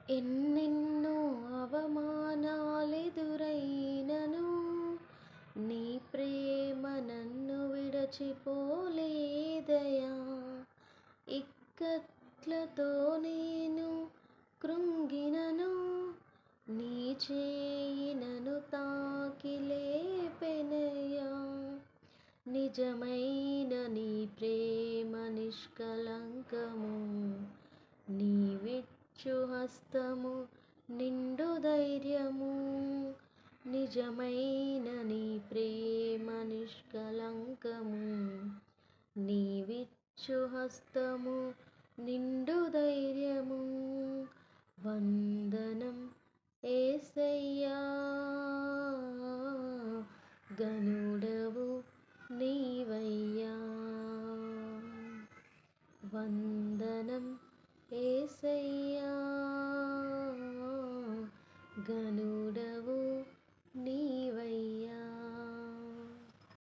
ఎన్నెన్నో అవమానాలెదురైనను నీ ప్రేమ నన్ను విడచిపోలేదయా. ఇక్కట్లతో నేను కృంగినను నీ చేయి నన్ను తాకి లేపెనయా. నిజమైన నీ ప్రేమ నిష్కలంకము, నీవిచ్చు హస్తము నిండు ధైర్యము. నిజమైన నీ ప్రేమ నిష్కలంకము, నీవిచ్చు హస్తము నిండు ధైర్యము. వందనం యేసయ్యా, గనుడవు నీవయ్యా. వందనం యేసయ్యా, గనుడవు